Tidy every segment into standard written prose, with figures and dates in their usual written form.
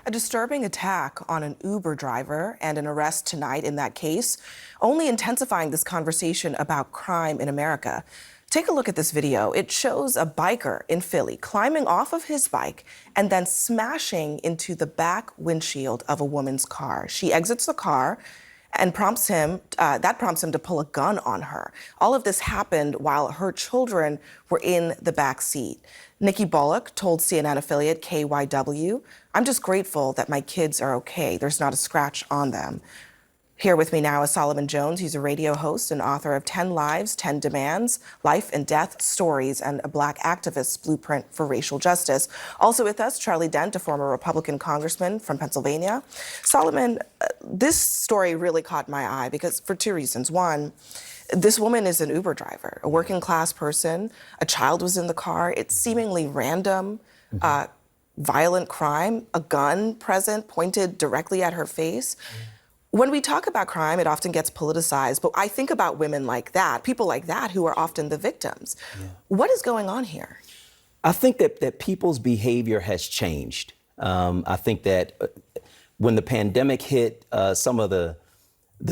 A disturbing attack on an Uber driver and an arrest tonight in that case, only intensifying this conversation about crime in America. Take a look at this video. It shows a biker in Philly climbing off of his bike and then smashing into the back windshield of a woman's car. She exits the car and prompts him to pull a gun on her. All of this happened while her children were in the back seat. Nikki Bullock told CNN affiliate KYW, "I'm just grateful that my kids are okay. There's not a scratch on them." Here with me now is Solomon Jones. He's a radio host and author of 10 Lives, 10 Demands, Life and Death Stories, and a Black activist's blueprint for racial justice. Also with us, Charlie Dent, a former Republican congressman from Pennsylvania. Solomon, this story really caught my eye because for two reasons. One, this woman is an Uber driver, a working class person. A child was in the car. It's seemingly random, violent crime, a gun present, pointed directly at her face. When we talk about crime, it often gets politicized, but I think about women like that, people like that who are often the victims. Yeah. What is going on here? I think that people's behavior has changed. I think that when the pandemic hit, some of the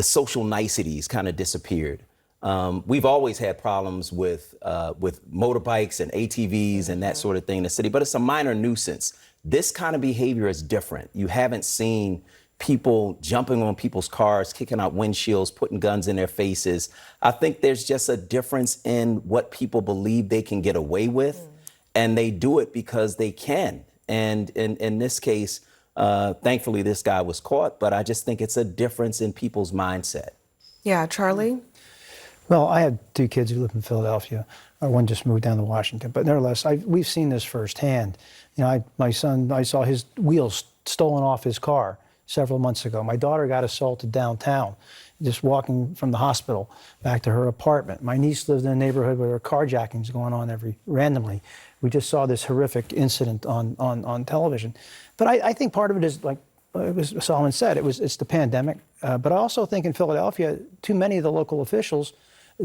social niceties kind of disappeared. We've always had problems with motorbikes and ATVs and that sort of thing in the city, but it's a minor nuisance. This kind of behavior is different. You haven't seen people jumping on people's cars, kicking out windshields, putting guns in their faces. I think there's just a difference in what people believe they can get away with, and they do it because they can. And in this case, thankfully, this guy was caught, but I just think it's a difference in people's mindset. Yeah, Charlie? Well, I have two kids who live in Philadelphia. One just moved down to Washington, but nevertheless, we've seen this firsthand. You know, my son, I saw his wheels stolen off his car several months ago. My daughter got assaulted downtown, just walking from the hospital back to her apartment. My niece lived in a neighborhood where there are carjackings going on randomly. We just saw this horrific incident on television. But I think part of it is, like Solomon said, it's the pandemic. But I also think in Philadelphia, too many of the local officials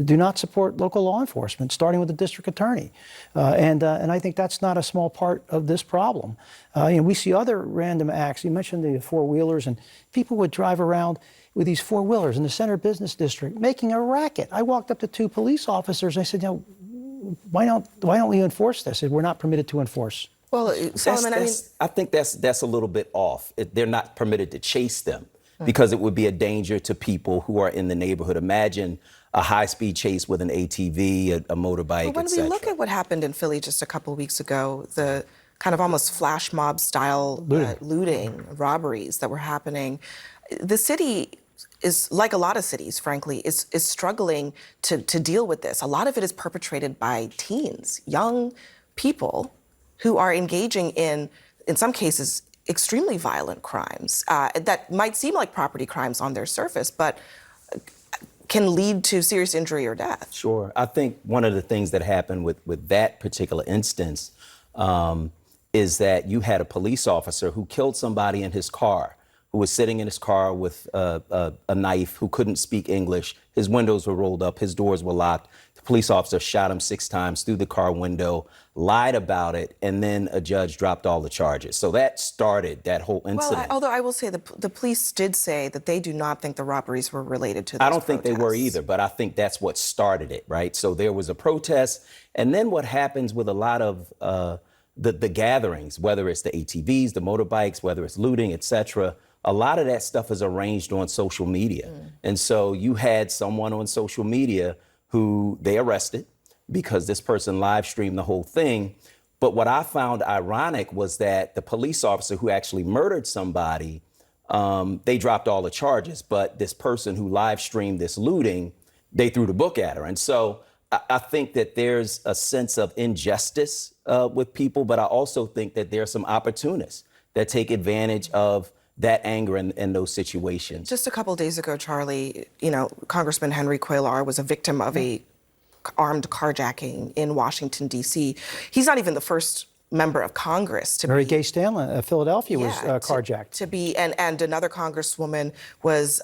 do not support local law enforcement, starting with the district attorney. And I think that's not a small part of this problem. We see other random acts. You mentioned the four-wheelers, and people would drive around with these four-wheelers in the center business district, making a racket. I walked up to two police officers, and I said, why don't we enforce this if we're not permitted to enforce? Well, Solomon, I think that's a little bit off. They're not permitted to chase them because it would be a danger to people who are in the neighborhood. Imagine a high-speed chase with an ATV, a motorbike, But when we look at what happened in Philly just a couple of weeks ago, the kind of almost flash mob style looting, robberies that were happening, the city is, like a lot of cities, frankly, is struggling to deal with this. A lot of it is perpetrated by teens, young people who are engaging in some cases, extremely violent crimes that might seem like property crimes on their surface, but can lead to serious injury or death. Sure. I think one of the things that happened with that particular instance is that you had a police officer who killed somebody in his car, who was sitting in his car with a knife, who couldn't speak English. His windows were rolled up, his doors were locked. The police officer shot him 6 times through the car window, lied about it, and then a judge dropped all the charges. So that started that whole incident. Well, although I will say the police did say that they do not think the robberies were related to this I don't think they were either, but I think that's what started it, right? So there was a protest, and then what happens with a lot of the gatherings, whether it's the ATVs, the motorbikes, whether it's looting, et cetera, a lot of that stuff is arranged on social media. And so you had someone on social media who they arrested because this person live streamed the whole thing. But what I found ironic was that the police officer who actually murdered somebody, they dropped all the charges, but this person who live streamed this looting, they threw the book at her. And so I think that there's a sense of injustice with people, but I also think that there are some opportunists that take advantage of that anger in those situations. Just a couple of days ago, Charlie, Congressman Henry Cuellar was a victim of a armed carjacking in Washington, D.C. He's not even the first member of Congress to Mary Gay Stanley of Philadelphia was carjacked. And another congresswoman was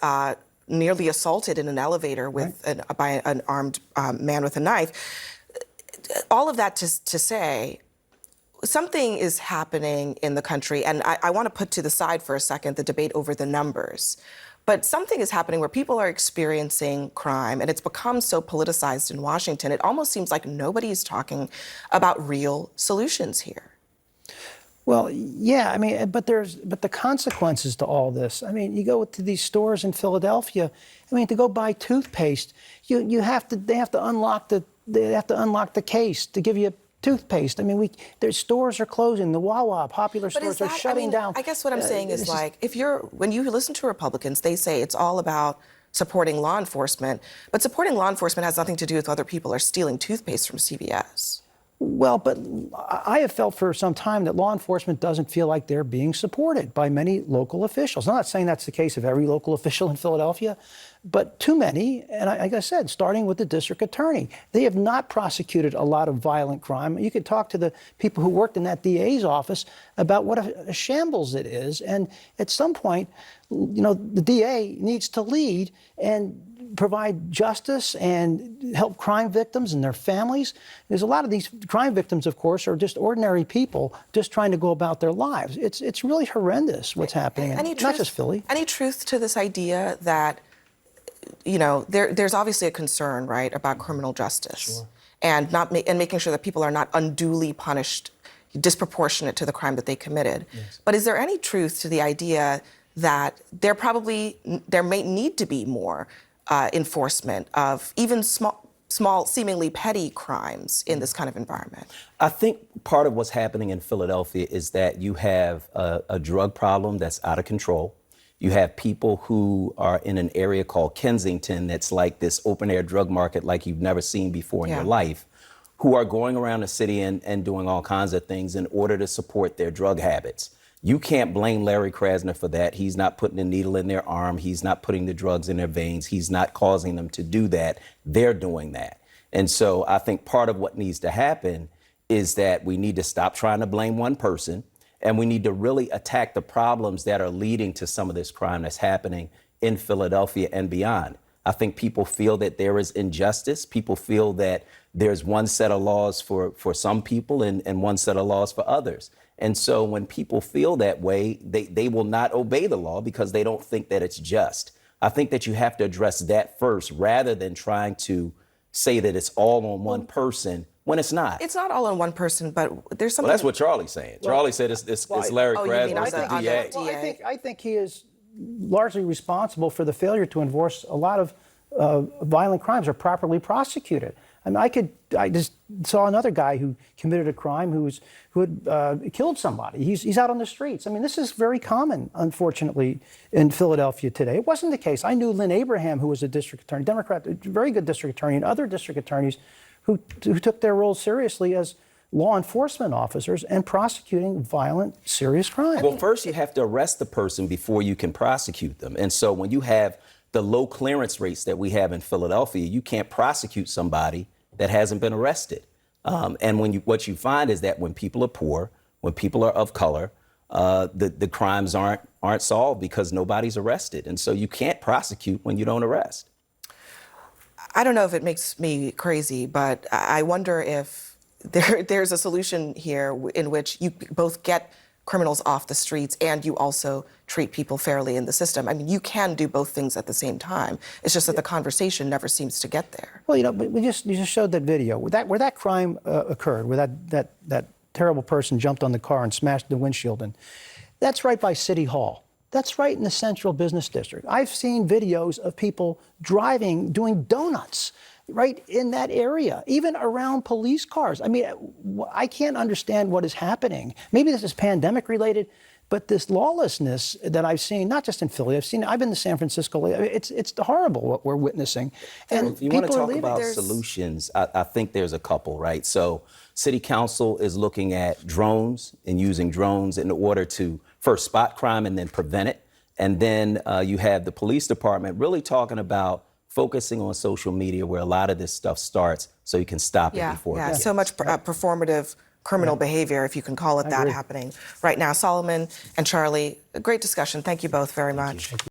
nearly assaulted in an elevator by an armed man with a knife. All of that to say, something is happening in the country, and I want to put to the side for a second the debate over the numbers. But something is happening where people are experiencing crime, and it's become so politicized in Washington, it almost seems like nobody is talking about real solutions here. Well, yeah, I mean, but the consequences to all this. I mean, you go to these stores in Philadelphia. I mean, to go buy toothpaste, they have to unlock the case to give you toothpaste. I mean, their stores are closing. The Wawa popular stores are shutting down. I guess what I'm saying is, like, when you listen to Republicans, they say it's all about supporting law enforcement, but supporting law enforcement has nothing to do with whether people are stealing toothpaste from CVS. Well, but I have felt for some time that law enforcement doesn't feel like they're being supported by many local officials. I'm not saying that's the case of every local official in Philadelphia, but too many, and like I said, starting with the district attorney. They have not prosecuted a lot of violent crime. You could talk to the people who worked in that DA's office about what a shambles it is, and at some point, the DA needs to lead and provide justice and help crime victims and their families. There's a lot of these crime victims, of course, are just ordinary people just trying to go about their lives. It's really horrendous what's happening, not just Philly. Any truth to this idea that, there's obviously a concern, right, about criminal justice, Sure. and making sure that people are not unduly punished, disproportionate to the crime that they committed. Yes. But is there any truth to the idea that there may need to be more enforcement of even small, seemingly petty crimes in this kind of environment? I think part of what's happening in Philadelphia is that you have a drug problem that's out of control. You have people who are in an area called Kensington that's like this open-air drug market like you've never seen before in your life, who are going around the city and doing all kinds of things in order to support their drug habits. You can't blame Larry Krasner for that. He's not putting a needle in their arm. He's not putting the drugs in their veins. He's not causing them to do that. They're doing that. And so I think part of what needs to happen is that we need to stop trying to blame one person, and we need to really attack the problems that are leading to some of this crime that's happening in Philadelphia and beyond. I think people feel that there is injustice. People feel that there's one set of laws for some people and one set of laws for others. And so when people feel that way, they will not obey the law because they don't think that it's just. I think that you have to address that first rather than trying to say that it's all on one person when it's not. It's not all on one person, but there's something. Well, that's what Charlie's saying. Charlie said it's Larry Krasner, the DA. I think he is largely responsible for the failure to enforce a lot of violent crimes are properly prosecuted. I mean, I just saw another guy who committed a crime who had killed somebody. He's out on the streets. I mean, this is very common, unfortunately, in Philadelphia today. It wasn't the case. I knew Lynn Abraham, who was a district attorney, Democrat, a very good district attorney, and other district attorneys who took their roles seriously as law enforcement officers and prosecuting violent, serious crime. Well, first you have to arrest the person before you can prosecute them. And so when you have the low clearance rates that we have in Philadelphia, you can't prosecute somebody that hasn't been arrested. And what you find is that when people are poor, when people are of color, the crimes aren't solved because nobody's arrested. And so you can't prosecute when you don't arrest. I don't know if it makes me crazy, but I wonder if there's a solution here in which you both get criminals off the streets and you also treat people fairly in the system. I mean, you can do both things at the same time. It's just that the conversation never seems to get there. Well, you just showed that video where that crime occurred, where that terrible person jumped on the car and smashed the windshield in. That's right by City Hall. That's right in the central business district. I've seen videos of people doing donuts right in that area, even around police cars. I mean, I can't understand what is happening. Maybe this is pandemic related, but this lawlessness that I've seen, not just in Philly, I've been to San Francisco. It's horrible what we're witnessing. And if you want to talk about solutions, I think there's a couple, right? So City Council is looking at drones and using drones in order to first spot crime and then prevent it. And then you have the police department really talking about focusing on social media where a lot of this stuff starts so you can stop it before it begins. So much performative criminal behavior, if you can call it that, happening right now. Solomon and Charlie, a great discussion. Thank you both very much.